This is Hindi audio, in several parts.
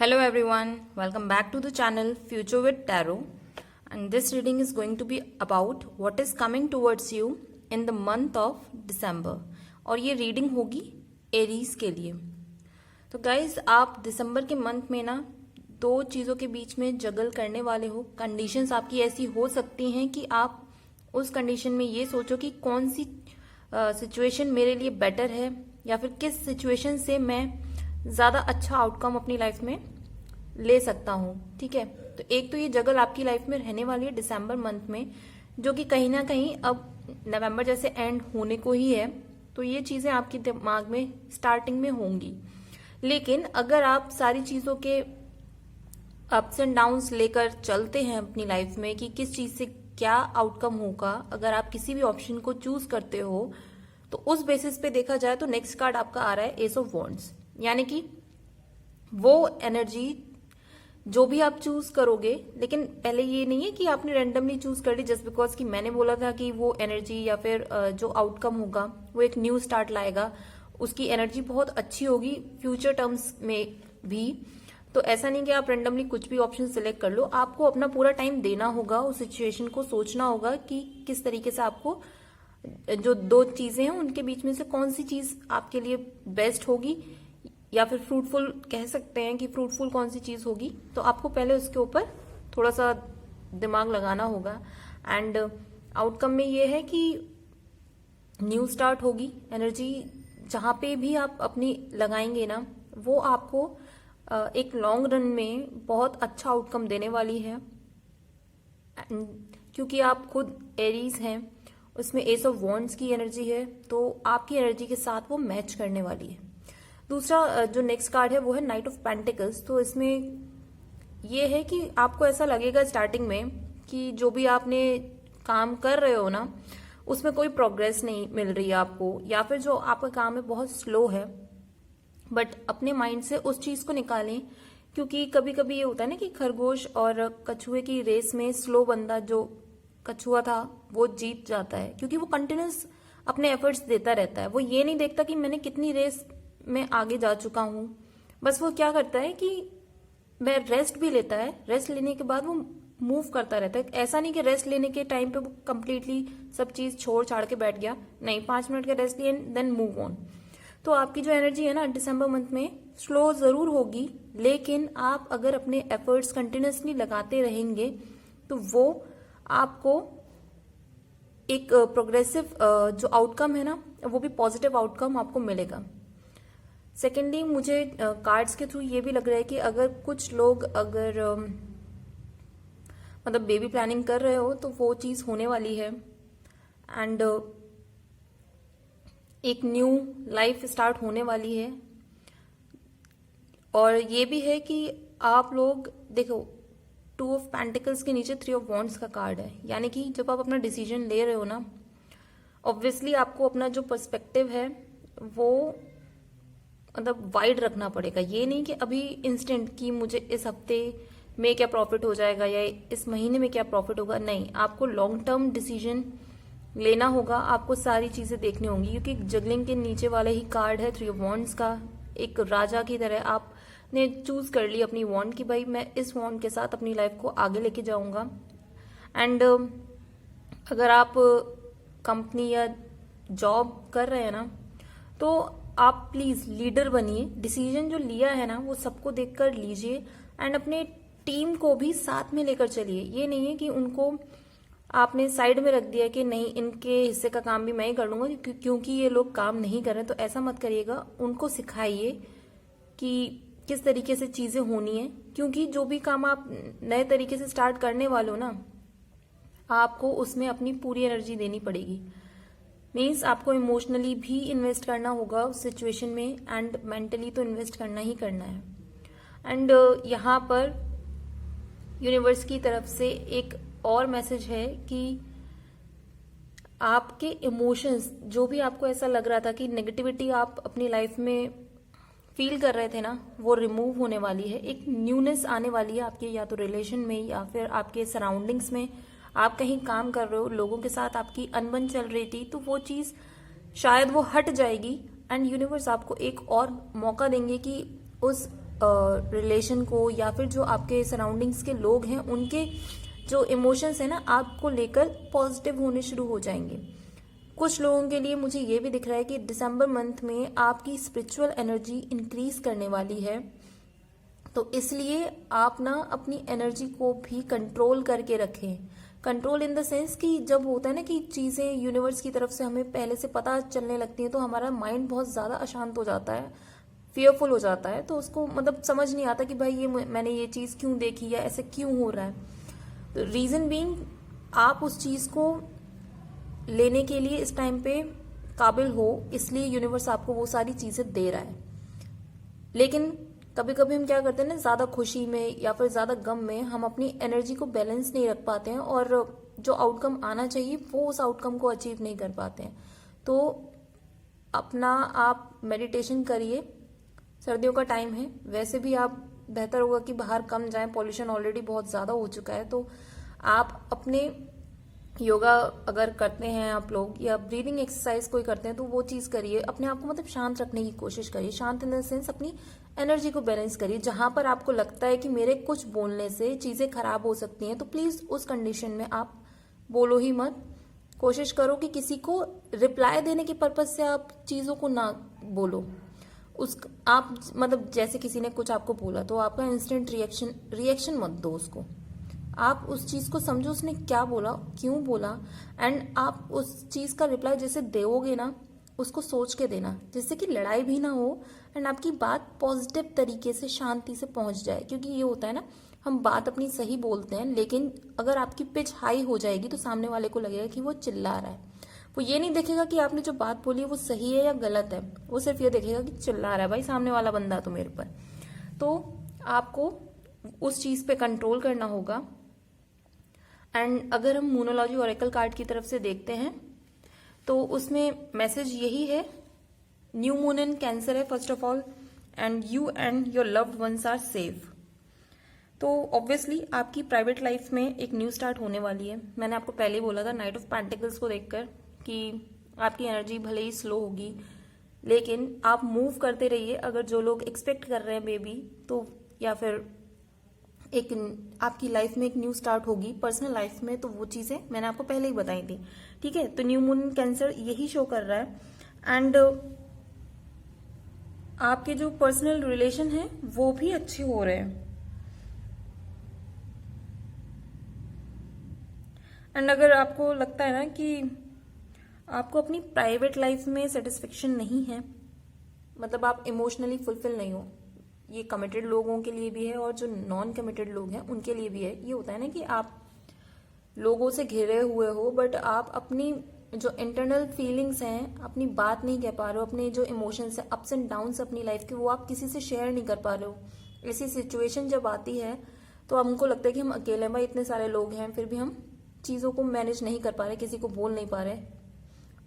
Hello everyone, welcome back to the channel Future with Tarot, and this reading is going to be about what is coming towards you in the month of December। और ये रीडिंग होगी एरीज के लिए। तो गाइज आप दिसंबर के मंथ में ना दो चीज़ों के बीच में जगल करने वाले हो। कंडीशंस आपकी ऐसी हो सकती हैं कि आप उस कंडीशन में ये सोचो कि कौन सी सिचुएशन मेरे लिए बेटर है या फिर किस सिचुएशन से मैं ज़्यादा अच्छा आउटकम अपनी लाइफ में ले सकता हूँ। ठीक है, तो एक तो ये जगल आपकी लाइफ में रहने वाली है दिसंबर मंथ में, जो कि कहीं ना कहीं अब नवंबर जैसे एंड होने को ही है, तो ये चीज़ें आपके दिमाग में स्टार्टिंग में होंगी। लेकिन अगर आप सारी चीज़ों के अप्स एंड डाउन्स लेकर चलते हैं अपनी लाइफ में कि किस चीज़ से क्या आउटकम होगा, अगर आप किसी भी ऑप्शन को चूज करते हो तो उस बेसिस पे देखा जाए तो नेक्स्ट कार्ड आपका आ रहा है एस ऑफ वॉन्ड्स। यानी कि वो एनर्जी जो भी आप चूज करोगे, लेकिन पहले ये नहीं है कि आपने रैंडमली चूज कर ली जस्ट बिकॉज कि मैंने बोला था कि वो एनर्जी या फिर जो आउटकम होगा वो एक न्यू स्टार्ट लाएगा, उसकी एनर्जी बहुत अच्छी होगी फ्यूचर टर्म्स में भी। तो ऐसा नहीं कि आप रैंडमली कुछ भी ऑप्शन सिलेक्ट कर लो, आपको अपना पूरा टाइम देना होगा, उस सिचुएशन को सोचना होगा कि किस तरीके से आपको जो दो चीजें हैं उनके बीच में से कौन सी चीज आपके लिए बेस्ट होगी या फिर फ्रूटफुल कह सकते हैं कि फ्रूटफुल कौन सी चीज होगी। तो आपको पहले उसके ऊपर थोड़ा सा दिमाग लगाना होगा। एंड आउटकम में ये है कि न्यू स्टार्ट होगी एनर्जी, जहां पे भी आप अपनी लगाएंगे ना वो आपको एक लॉन्ग रन में बहुत अच्छा आउटकम देने वाली है। क्योंकि आप खुद एरीज हैं, उसमें एस ऑफ वॉन्ड्स की एनर्जी है, तो आपकी एनर्जी के साथ वो मैच करने वाली है। दूसरा जो नेक्स्ट कार्ड है वो है नाइट ऑफ पेंटिकल्स। तो इसमें ये है कि आपको ऐसा लगेगा स्टार्टिंग में कि जो भी आपने काम कर रहे हो ना उसमें कोई प्रोग्रेस नहीं मिल रही है आपको, या फिर जो आपका काम है बहुत स्लो है। बट अपने माइंड से उस चीज को निकालें, क्योंकि कभी कभी ये होता है ना कि खरगोश और कछुए की रेस में स्लो बंदा जो कछुआ था वो जीत जाता है, क्योंकि वो कंटिन्यूस अपने एफर्ट्स देता रहता है। वो ये नहीं देखता कि मैंने कितनी रेस में आगे जा चुका हूं, बस वो क्या करता है कि मैं रेस्ट भी लेता है, रेस्ट लेने के बाद वो मूव करता रहता है। ऐसा नहीं कि रेस्ट लेने के टाइम पे वो कंप्लीटली सब चीज छोड़ छाड़ के बैठ गया, नहीं, 5 मिनट का रेस्ट लिए देन मूव ऑन। तो आपकी जो एनर्जी है ना दिसंबर मंथ में स्लो जरूर होगी, लेकिन आप अगर अपने एफर्ट्स कंटिन्यूसली लगाते रहेंगे तो वो आपको एक प्रोग्रेसिव जो आउटकम है ना वो भी पॉजिटिव आउटकम आपको मिलेगा। सेकेंडली मुझे कार्ड्स के थ्रू ये भी लग रहा है कि अगर कुछ लोग अगर मतलब बेबी प्लानिंग कर रहे हो तो वो चीज होने वाली है। एंड एक न्यू लाइफ स्टार्ट होने वाली है। और ये भी है कि आप लोग देखो 2 ऑफ पेंटिकल्स के नीचे 3 ऑफ वॉन्ड्स का कार्ड है, यानी कि जब आप अपना डिसीजन ले रहे हो ना ऑब्वियसली आपको अपना जो पर्सपेक्टिव है वो मतलब वाइड रखना पड़ेगा। ये नहीं कि अभी इंस्टेंट कि मुझे इस हफ्ते में क्या प्रॉफिट हो जाएगा या इस महीने में क्या प्रॉफिट होगा, नहीं, आपको लॉन्ग टर्म डिसीजन लेना होगा, आपको सारी चीजें देखनी होंगी। क्योंकि जगलिंग के नीचे वाला ही कार्ड है 3 ऑफ वॉन्ड्स का, एक राजा की तरह आपने चूज कर ली अपनी वॉन्ड कि भाई मैं इस वॉन्ड के साथ अपनी लाइफ को आगे लेके जाऊंगा। एंड अगर आप कंपनी या जॉब कर रहे हैं ना तो आप प्लीज लीडर बनिए, डिसीजन जो लिया है ना वो सबको देखकर लीजिए एंड अपने टीम को भी साथ में लेकर चलिए। ये नहीं है कि उनको आपने साइड में रख दिया कि नहीं इनके हिस्से का काम भी मैं ही कर लूंगा क्योंकि ये लोग काम नहीं कर रहे, तो ऐसा मत करिएगा। उनको सिखाइए कि किस तरीके से चीजें होनी है, क्योंकि जो भी काम आप नए तरीके से स्टार्ट करने वाले हो ना आपको उसमें अपनी पूरी एनर्जी देनी पड़ेगी। मीन्स आपको इमोशनली भी इन्वेस्ट करना होगा उस सिचुएशन में एंड मेंटली तो इन्वेस्ट करना ही करना है। एंड यहाँ पर यूनिवर्स की तरफ से एक और मैसेज है कि आपके इमोशंस जो भी आपको ऐसा लग रहा था कि नेगेटिविटी आप अपनी लाइफ में फील कर रहे थे ना वो रिमूव होने वाली है। एक न्यूनेस आने वाली है आपके या तो रिलेशन में या फिर आपके सराउंडिंग्स में। आप कहीं काम कर रहे हो, लोगों के साथ आपकी अनबन चल रही थी तो वो चीज शायद वो हट जाएगी एंड यूनिवर्स आपको एक और मौका देंगे कि उस रिलेशन को या फिर जो आपके सराउंडिंग्स के लोग हैं उनके जो इमोशंस है ना आपको लेकर पॉजिटिव होने शुरू हो जाएंगे। कुछ लोगों के लिए मुझे ये भी दिख रहा है कि दिसंबर मंथ में आपकी स्पिरिचुअल एनर्जी इंक्रीज करने वाली है, तो इसलिए आप ना अपनी एनर्जी को भी कंट्रोल करके रखें। कंट्रोल इन द सेंस कि जब होता है ना कि चीज़ें यूनिवर्स की तरफ से हमें पहले से पता चलने लगती हैं तो हमारा माइंड बहुत ज़्यादा अशांत हो जाता है, फियरफुल हो जाता है, तो उसको मतलब समझ नहीं आता कि भाई ये मैंने ये चीज़ क्यों देखी या ऐसे क्यों हो रहा है। तो रीज़न बीइंग आप उस चीज़ को लेने के लिए इस टाइम पे काबिल हो, इसलिए यूनिवर्स आपको वो सारी चीज़ें दे रहा है। लेकिन कभी कभी हम क्या करते हैं ना, ज़्यादा खुशी में या फिर ज़्यादा गम में हम अपनी एनर्जी को बैलेंस नहीं रख पाते हैं और जो आउटकम आना चाहिए वो उस आउटकम को अचीव नहीं कर पाते हैं। तो अपना आप मेडिटेशन करिए, सर्दियों का टाइम है, वैसे भी आप बेहतर होगा कि बाहर कम जाएं, पॉल्यूशन ऑलरेडी बहुत ज़्यादा हो चुका है। तो आप अपने योगा अगर करते हैं आप लोग या ब्रीदिंग एक्सरसाइज कोई करते हैं तो वो चीज़ करिए, अपने आप को मतलब शांत रखने की कोशिश करिए। शांत इन द सेंस अपनी एनर्जी को बैलेंस करिए। जहां पर आपको लगता है कि मेरे कुछ बोलने से चीज़ें खराब हो सकती हैं तो प्लीज़ उस कंडीशन में आप बोलो ही मत। कोशिश करो कि किसी को रिप्लाई देने के पर्पज से आप चीज़ों को ना बोलो। आप मतलब जैसे किसी ने कुछ आपको बोला तो आपका इंस्टेंट रिएक्शन मत दो उसको। आप उस चीज को समझो उसने क्या बोला, क्यों बोला, एंड आप उस चीज का रिप्लाई जैसे दोगे ना उसको सोच के देना, जिससे कि लड़ाई भी ना हो एंड आपकी बात पॉजिटिव तरीके से शांति से पहुंच जाए। क्योंकि ये होता है ना, हम बात अपनी सही बोलते हैं लेकिन अगर आपकी पिच हाई हो जाएगी तो सामने वाले को लगेगा कि वो चिल्ला रहा है। वो ये नहीं देखेगा कि आपने जो बात बोली है वो सही है या गलत है, वो सिर्फ ये देखेगा कि चिल्ला रहा है भाई सामने वाला बंदा तो मेरे पर। तो आपको उस चीज पे कंट्रोल करना होगा। एंड अगर हम मोनोलॉजी ओरेकल कार्ड की तरफ से देखते हैं तो उसमें मैसेज यही है, न्यू मून इन कैंसर है first of all, and you and your loved ones are safe. तो ऑब्वियसली आपकी प्राइवेट लाइफ में एक न्यू स्टार्ट होने वाली है। मैंने आपको पहले ही बोला था नाइट ऑफ पेंटिकल्स को देखकर कि आपकी एनर्जी भले ही स्लो होगी लेकिन आप मूव करते रहिए। अगर जो लोग एक्सपेक्ट कर रहे हैं बेबी तो या फिर एक आपकी लाइफ में एक न्यू स्टार्ट होगी पर्सनल लाइफ में, तो वो चीजें मैंने आपको पहले ही बताई थी। ठीक है, तो न्यू मून कैंसर यही शो कर रहा है। एंड आपके जो पर्सनल रिलेशन है वो भी अच्छे हो रहे हैं। एंड अगर आपको लगता है ना कि आपको अपनी प्राइवेट लाइफ में सेटिस्फेक्शन नहीं है, मतलब आप इमोशनली फुलफिल नहीं हो, ये कमिटेड लोगों के लिए भी है और जो नॉन कमिटेड लोग हैं उनके लिए भी है। ये होता है ना कि आप लोगों से घिरे हुए हो बट आप अपनी जो इंटरनल फीलिंग्स हैं, अपनी बात नहीं कह पा रहे हो, अपने जो इमोशंस हैं, अप्स एंड डाउन्स अपनी लाइफ के, वो आप किसी से शेयर नहीं कर पा रहे हो। ऐसी सिचुएशन जब आती है तो हमको लगता है कि हम अकेले हैं, भाई इतने सारे लोग हैं फिर भी हम चीज़ों को मैनेज नहीं कर पा रहे, किसी को बोल नहीं पा रहे।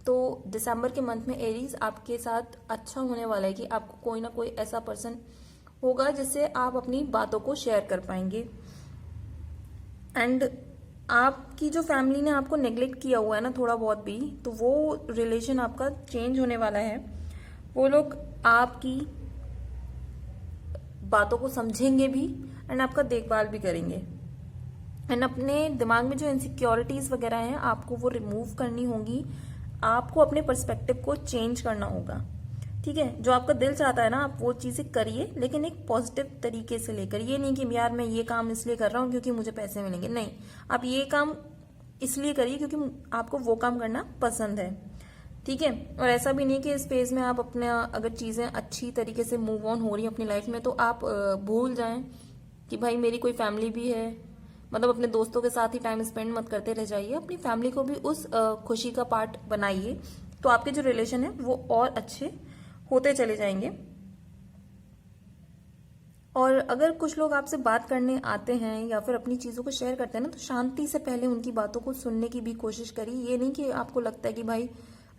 तो दिसंबर के मंथ में एरीज आपके साथ अच्छा होने वाला है कि आपको कोई ना कोई ऐसा पर्सन होगा जिससे आप अपनी बातों को शेयर कर पाएंगे। एंड आपकी जो फैमिली ने आपको नेग्लेक्ट किया हुआ है ना थोड़ा बहुत भी, तो वो रिलेशन आपका चेंज होने वाला है। वो लोग आपकी बातों को समझेंगे भी एंड आपका देखभाल भी करेंगे। एंड अपने दिमाग में जो इनसिक्योरिटीज वगैरह हैं आपको वो रिमूव करनी होगी। आपको अपने पर्सपेक्टिव को चेंज करना होगा। ठीक है, जो आपका दिल चाहता है ना आप वो चीजें करिए, लेकिन एक पॉजिटिव तरीके से लेकर। ये नहीं कि यार मैं ये काम इसलिए कर रहा हूँ क्योंकि मुझे पैसे मिलेंगे, नहीं, आप ये काम इसलिए करिए क्योंकि आपको वो काम करना पसंद है। ठीक है, और ऐसा भी नहीं कि इस फेज में आप अपने अगर चीजें अच्छी तरीके से मूव ऑन हो रही है अपनी लाइफ में तो आप भूल जाएं कि भाई मेरी कोई फैमिली भी है, मतलब अपने दोस्तों के साथ ही टाइम स्पेंड मत करते रह जाइए, अपनी फैमिली को भी उस खुशी का पार्ट बनाइए। तो आपके जो रिलेशन है वो और अच्छे होते चले जाएंगे। और अगर कुछ लोग आपसे बात करने आते हैं या फिर अपनी चीजों को शेयर करते हैं ना, तो शांति से पहले उनकी बातों को सुनने की भी कोशिश करिए। ये नहीं कि आपको लगता है कि भाई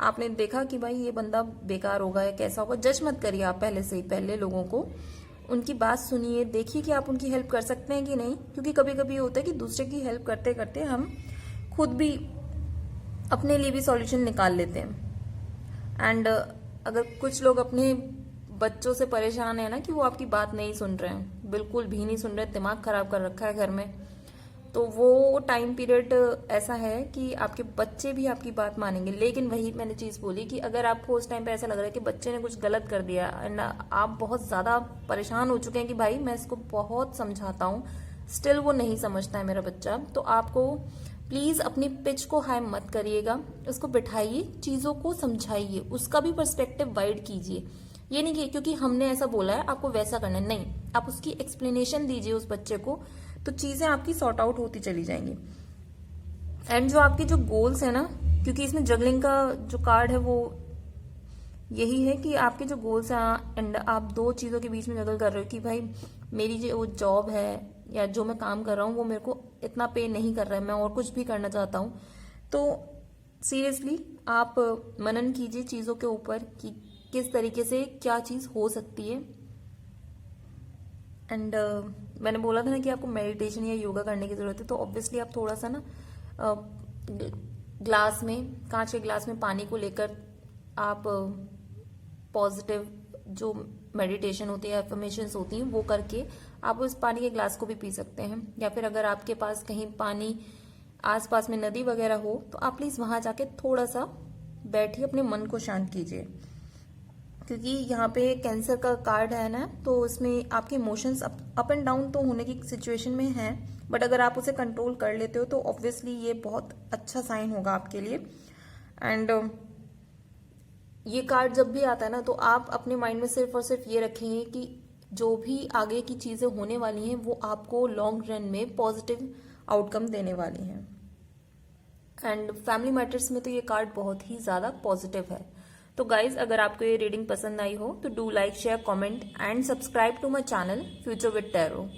आपने देखा कि भाई ये बंदा बेकार होगा या कैसा होगा, जज मत करिए आप पहले से ही। पहले लोगों को उनकी बात सुनिए, देखिए कि आप उनकी हेल्प कर सकते हैं कि नहीं, क्योंकि कभी कभी होता है कि दूसरे की हेल्प करते करते हम खुद भी अपने लिए भी सॉल्यूशन निकाल लेते हैं। एंड अगर कुछ लोग अपने बच्चों से परेशान है ना कि वो आपकी बात नहीं सुन रहे हैं, बिल्कुल भी नहीं सुन रहे, दिमाग खराब कर रखा है घर में, तो वो टाइम पीरियड ऐसा है कि आपके बच्चे भी आपकी बात मानेंगे। लेकिन वही मैंने चीज़ बोली कि अगर आपको उस टाइम पे ऐसा लग रहा है कि बच्चे ने कुछ गलत कर दिया एंड आप बहुत ज़्यादा परेशान हो चुके हैं कि भाई मैं इसको बहुत समझाता हूँ, स्टिल वो नहीं समझता है मेरा बच्चा, तो आपको प्लीज़ अपनी पिच को हाई मत करिएगा, उसको बिठाइए, चीज़ों को समझाइए, उसका भी पर्सपेक्टिव वाइड कीजिए। ये नहीं कि क्योंकि हमने ऐसा बोला है आपको वैसा करना है, नहीं, आप उसकी एक्सप्लेनेशन दीजिए उस बच्चे को, तो चीज़ें आपकी सॉर्ट आउट होती चली जाएंगी। एंड जो आपके जो गोल्स है ना, क्योंकि इसमें जगलिंग का जो कार्ड है वो यही है कि आपके जो गोल्स हैं एंड आप दो चीज़ों के बीच में जगल कर रहे हो कि भाई मेरी जो जॉब है या जो मैं काम कर रहा हूँ वो मेरे को इतना पे नहीं कर रहा है, मैं और कुछ भी करना चाहता हूँ। तो सीरियसली आप मनन कीजिए चीज़ों के ऊपर कि किस तरीके से क्या चीज़ हो सकती है। एंड मैंने बोला था ना कि आपको मेडिटेशन या योगा करने की ज़रूरत है, तो ऑब्वियसली आप थोड़ा सा ना ग्लास में, कांच के ग्लास में पानी को लेकर आप पॉजिटिव जो मेडिटेशन होती है, एफर्मेशंस होती हैं, वो करके आप उस पानी के ग्लास को भी पी सकते हैं। या फिर अगर आपके पास कहीं पानी आसपास में नदी वगैरह हो तो आप प्लीज़ वहाँ जाके थोड़ा सा बैठिए, अपने मन को शांत कीजिए, क्योंकि यहाँ पे कैंसर का कार्ड है ना, तो इसमें आपके इमोशंस अप एंड डाउन तो होने की सिचुएशन में है, बट अगर आप उसे कंट्रोल कर लेते हो तो ऑब्वियसली ये बहुत अच्छा साइन होगा आपके लिए। एंड ये कार्ड जब भी आता है ना, तो आप अपने माइंड में सिर्फ और सिर्फ ये रखेंगे कि जो भी आगे की चीज़ें होने वाली हैं वो आपको लॉन्ग रन में पॉजिटिव आउटकम देने वाली हैं। एंड फैमिली मैटर्स में तो ये कार्ड बहुत ही ज़्यादा पॉजिटिव है। तो गाइज, अगर आपको ये रीडिंग पसंद आई हो तो do like, share, comment and subscribe to my channel future with tarot.